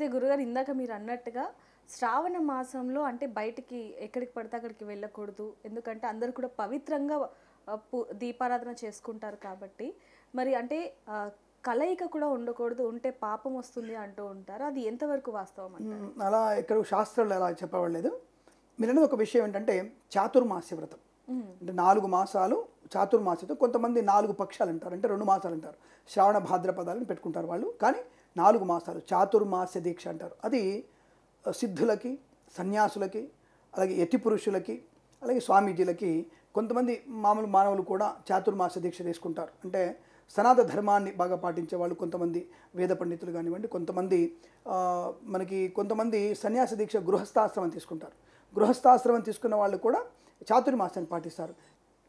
అయితే గురుగారు ఇందాక మీరు అన్నట్టుగా శ్రావణ మాసంలో అంటే బయటికి ఎక్కడికి పడితే అక్కడికి వెళ్ళకూడదు, ఎందుకంటే అందరూ కూడా పవిత్రంగా దీపారాధన చేసుకుంటారు కాబట్టి, మరి అంటే కలయిక కూడా ఉండకూడదు, ఉంటే పాపం వస్తుంది అంటూ ఉంటారు. అది ఎంతవరకు వాస్తవం అంటారు? అలా ఇక్కడ శాస్త్రంలో అలా చెప్పబడలేదు. మీరు అనేది ఒక విషయం ఏంటంటే చాతుర్మాస్య వ్రతం అంటే 4 మాసాలు చాతుర్మాస్యతో, కొంతమంది 4 పక్షాలు అంటారు, అంటే 2 మాసాలు అంటారు, శ్రావణ భాద్రపదాలను పెట్టుకుంటారు వాళ్ళు. కానీ 4 మాసాలు చాతుర్మాస్య దీక్ష అంటారు. అది సిద్ధులకి, సన్యాసులకి, అలాగే యతి పురుషులకి, అలాగే స్వామీజీలకి, కొంతమంది మామూలు మానవులు కూడా చాతుర్మాస దీక్ష తీసుకుంటారు. అంటే సనాతన ధర్మాన్ని బాగా పాటించే వాళ్ళు, కొంతమంది వేద పండితులు కానివ్వండి, కొంతమంది సన్యాస దీక్ష గృహస్థాశ్రమం తీసుకుంటారు. గృహస్థాశ్రమం తీసుకున్న వాళ్ళు కూడా చాతుర్మాసాన్ని పాటిస్తారు.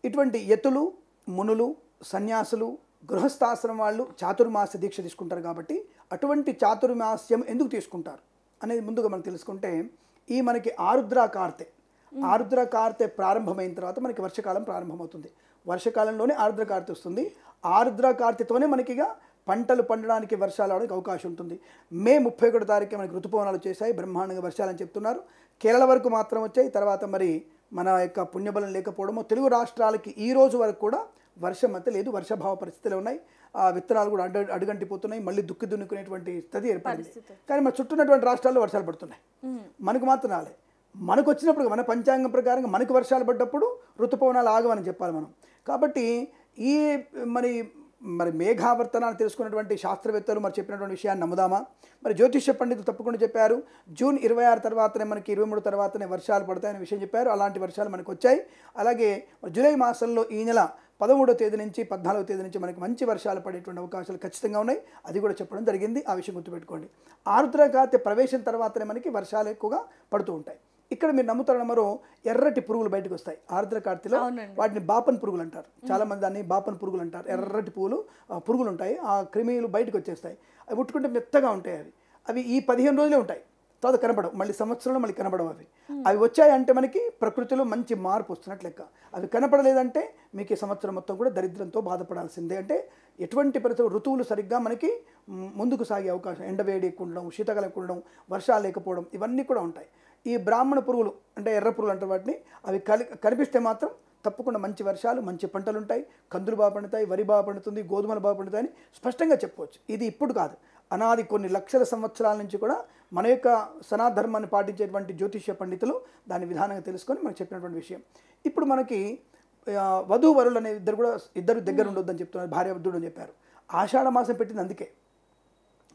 ఇటువంటి యతులు, మునులు, సన్యాసులు, గృహస్థాశ్రమం వాళ్ళు చాతుర్మాస దీక్ష తీసుకుంటారు. కాబట్టి అటువంటి చాతుర్మాస్యం ఎందుకు తీసుకుంటారు అనేది ముందుగా మనం తెలుసుకుంటే, ఈ మనకి ఆరుద్ర కార్తె ప్రారంభమైన తర్వాత మనకి వర్షకాలం ప్రారంభమవుతుంది. వర్షకాలంలోనే ఆరుద్ర కార్తె వస్తుంది. ఆరుద్ర కార్తెతోనే మనకిగా పంటలు పండడానికి, వర్షాలు అవడానికి అవకాశం ఉంటుంది. మే 31 తారీఖు మనకి ఋతుపవనాలు వచ్చేసాయి, బ్రహ్మాండంగా వర్షాలని చెప్తున్నారు. కేరళ వరకు మాత్రం వచ్చాయి. తర్వాత మరి మన యొక్క పుణ్యబలం లేకపోవడము, తెలుగు రాష్ట్రాలకి ఈ రోజు వరకు కూడా వర్షం అంతే లేదు, వర్షభావ పరిస్థితులు ఉన్నాయి. ఆ విత్తనాలు కూడా అడుగంటిపోతున్నాయి, మళ్ళీ దుక్కి దున్నుకునేటువంటి స్థితి ఏర్పడింది. కానీ మన చుట్టూన్నటువంటి రాష్ట్రాల్లో వర్షాలు పడుతున్నాయి, మనకు మాత్రం రాలే. మనకు వచ్చినప్పుడు, మన పంచాంగం ప్రకారంగా మనకు వర్షాలు పడ్డప్పుడు ఋతుపవనాలు ఆగమని చెప్పాలి మనం. కాబట్టి ఈ మరి మేఘావర్తనాన్ని తెలుసుకున్నటువంటి శాస్త్రవేత్తలు మరి చెప్పినటువంటి విషయాన్ని నమ్ముదామా? మరి జ్యోతిష్య పండితులు తప్పకుండా చెప్పారు, జూన్ 26 తర్వాతనే మనకి 23 తర్వాతనే వర్షాలు పడతాయనే విషయం చెప్పారు. అలాంటి వర్షాలు మనకు వచ్చాయి. అలాగే జూలై మాసంలో ఈ నెల 13వ తేదీ నుంచి 14వ తేదీ నుంచి మనకి మంచి వర్షాలు పడేటువంటి అవకాశాలు ఖచ్చితంగా ఉన్నాయి. అది కూడా చెప్పడం జరిగింది. ఆ విషయం గుర్తుపెట్టుకోండి. ఆరుద్ర కార్తె ప్రవేశం తర్వాతనే మనకి వర్షాలు ఎక్కువగా పడుతూ ఉంటాయి. ఇక్కడ మీరు నమ్ముతారు నమ్మరో, ఎర్రటి పురుగులు బయటకు వస్తాయి ఆరుద్ర కార్తెలో. వాటిని బాపన్ పురుగులు అంటారు, చాలా మంది దాన్ని బాపన్ పురుగులు అంటారు. ఎర్రటి పురుగులు ఉంటాయి, ఆ క్రిమిలు బయటకు వచ్చేస్తాయి. అవి ముట్టుకుంటే మెత్తగా ఉంటాయి. అవి ఈ 15 రోజులే ఉంటాయి, తర్వాత కనబడవు, మళ్ళీ సంవత్సరంలో మళ్ళీ కనబడవు. అవి వచ్చాయంటే మనకి ప్రకృతిలో మంచి మార్పు వస్తున్నట్లు లెక్క. అవి కనపడలేదంటే మీకు ఈ సంవత్సరం మొత్తం కూడా దరిద్రంతో బాధపడాల్సిందే. అంటే ఎటువంటి పరిస్థితులు, ఋతువులు సరిగ్గా మనకి ముందుకు సాగే అవకాశం, ఎండవేడి ఎక్కువ ఉండడం, శీతకాలం ఎక్కువ ఉండడం, వర్షాలు లేకపోవడం, ఇవన్నీ కూడా ఉంటాయి. ఈ బ్రాహ్మణ పురుగులు అంటే ఎర్ర పురుగులు అంటే వాటిని, అవి కనిపిస్తే మాత్రం తప్పకుండా మంచి వర్షాలు, మంచి పంటలు ఉంటాయి, కందులు బాగా పండుతాయి, వరి బాగా పండుతుంది, గోధుమలు బాగా పండుతాయని స్పష్టంగా చెప్పవచ్చు. ఇది ఇప్పుడు కాదు, అనాది కొన్ని లక్షల సంవత్సరాల నుంచి కూడా మన యొక్క సనాతన ధర్మాన్ని పాటించేటువంటి జ్యోతిష్య పండితులు దాని విధానంగా తెలుసుకొని మనకు చెప్పినటువంటి విషయం. ఇప్పుడు మనకి వధూవరులు అనే ఇద్దరు దగ్గర ఉండొద్దని చెప్తున్నారు, భార్యాభర్తలు అని చెప్పారు. ఆషాఢ మాసం పెట్టింది అందుకే.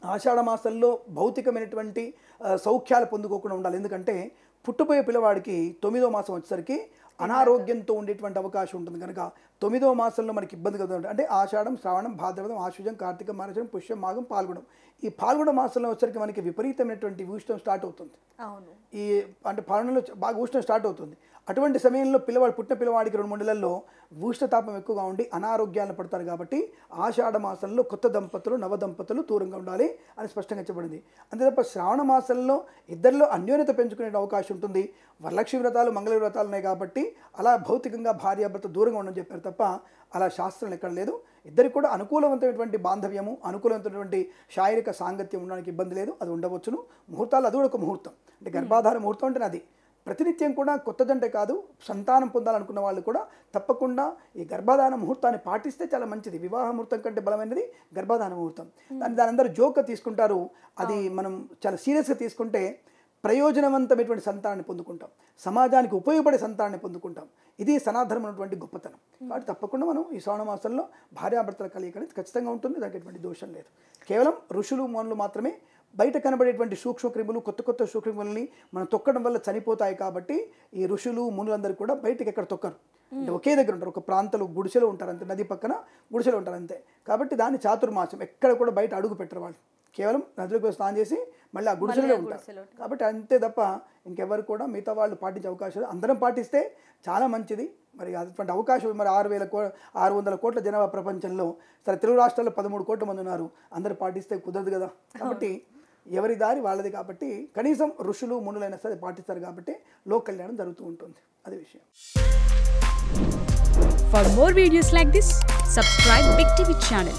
ఆషాఢ మాసంలో భౌతికమైనటువంటి సౌఖ్యాలు పొందుకోకుండా ఉండాలి. ఎందుకంటే పుట్టబోయే పిల్లవాడికి 9వ మాసం వచ్చేసరికి అనారోగ్యంతో ఉండేటువంటి అవకాశం ఉంటుంది. కనుక 9వ మాసంలో మనకి ఇబ్బంది కలుగుతుంది. అంటే ఆషాఢం, శ్రావణం, భాద్రపదం, ఆశ్వజం, కార్తీకం, మార్గశిరం, పుష్యం, మాఘం, పాల్గొనం. ఈ పాల్గొన మాసంలో వచ్చేసరికి మనకి విపరీతమైనటువంటి ఉష్ణం స్టార్ట్ అవుతుంది. ఈ అంటే పాల్గొనలో బాగా ఉష్ణం స్టార్ట్ అవుతుంది. అటువంటి సమయంలో పుట్టిన పిల్లవాడికి 2-3 నెలల్లో ఉష్ణతాపం ఎక్కువగా ఉండి అనారోగ్యాలను పడతారు. కాబట్టి ఆషాఢ మాసంలో కొత్త దంపతులు, నవ దంపతులు దూరంగా ఉండాలి అని స్పష్టంగా చెప్పబడింది. అంతే తప్ప శ్రావణ మాసంలో ఇద్దరిలో అన్యోన్యత పెంచుకునే అవకాశం ఉంటుంది. వరలక్ష్మి వ్రతాలు, మంగళ వ్రతాలు ఉన్నాయి కాబట్టి అలా భౌతికంగా భార్యాభర్త దూరంగా ఉండని చెప్పారు తప్ప అలా శాస్త్రం ఎక్కడ లేదు. ఇద్దరికి కూడా అనుకూలవంతమైనటువంటి బాంధవ్యము, అనుకూలమైనటువంటి శారీరక సాంగత్యం ఉండడానికి ఇబ్బంది లేదు, అది ఉండవచ్చును. ముహూర్తాలు అది కూడా ఒక ముహూర్తం, అంటే గర్భాధార ముహూర్తం అంటే అది ప్రతినిత్యం కూడా కొత్తదంటే కాదు, సంతానం పొందాలనుకున్న వాళ్ళు కూడా తప్పకుండా ఈ గర్భాధాన ముహూర్తాన్ని పాటిస్తే చాలా మంచిది. వివాహ ముహూర్తం కంటే బలమైనది గర్భాధాన ముహూర్తం. దాని అందరూ జోక్గా తీసుకుంటారు. అది మనం చాలా సీరియస్గా తీసుకుంటే ప్రయోజనవంతమైనటువంటి సంతానాన్ని పొందుకుంటాం, సమాజానికి ఉపయోగపడే సంతానాన్ని పొందుకుంటాం. ఇది సనాతనం ఉన్నటువంటి గొప్పతనం. కాబట్టి తప్పకుండా మనం ఈ శ్రావణ మాసంలో భార్యాభర్తల కలయిక అనేది ఖచ్చితంగా ఉంటుంది, దానికి ఎటువంటి దోషం లేదు. కేవలం ఋషులు మనులు మాత్రమే బయట కనబడేటువంటి సూక్ష్మక్రిములు, కొత్త సూక్ష్మక్రిములని మనం తొక్కడం వల్ల చనిపోతాయి. కాబట్టి ఈ ఋషులు మునులందరూ కూడా బయటకు ఎక్కడ తొక్కరు, అంటే ఒకే దగ్గర ఉంటారు, ఒక ప్రాంతంలో గుడిసెలో ఉంటారు అంతే, నది పక్కన గుడిసెలో ఉంటారు అంతే. కాబట్టి దాన్ని చాతుర్మాసం, ఎక్కడ కూడా బయట అడుగు పెట్టరు వాళ్ళు, కేవలం నదిలోకి స్నానం చేసి మళ్ళీ ఆ గుడిసెలో ఉంటారు. కాబట్టి అంతే తప్ప ఇంకెవరు కూడా మిగతా వాళ్ళు పాటించే అవకాశాలు, అందరం పాటిస్తే చాలా మంచిది. మరి అటువంటి అవకాశం మరి 600 కోట్ల జనాభా ప్రపంచంలో, సరే తెలుగు రాష్ట్రాల్లో 13 కోట్ల మంది ఉన్నారు, అందరూ పాటిస్తే కుదరదు కదా. కాబట్టి ఎవరి దారి వాళ్ళది. కాబట్టి కనీసం ఋషులు మునులైనా సరే పాటిస్తారు కాబట్టి లోక కళ్యాణం జరుగుతూ ఉంటుంది, అది విషయం. For more videos like this, subscribe Big TV channel.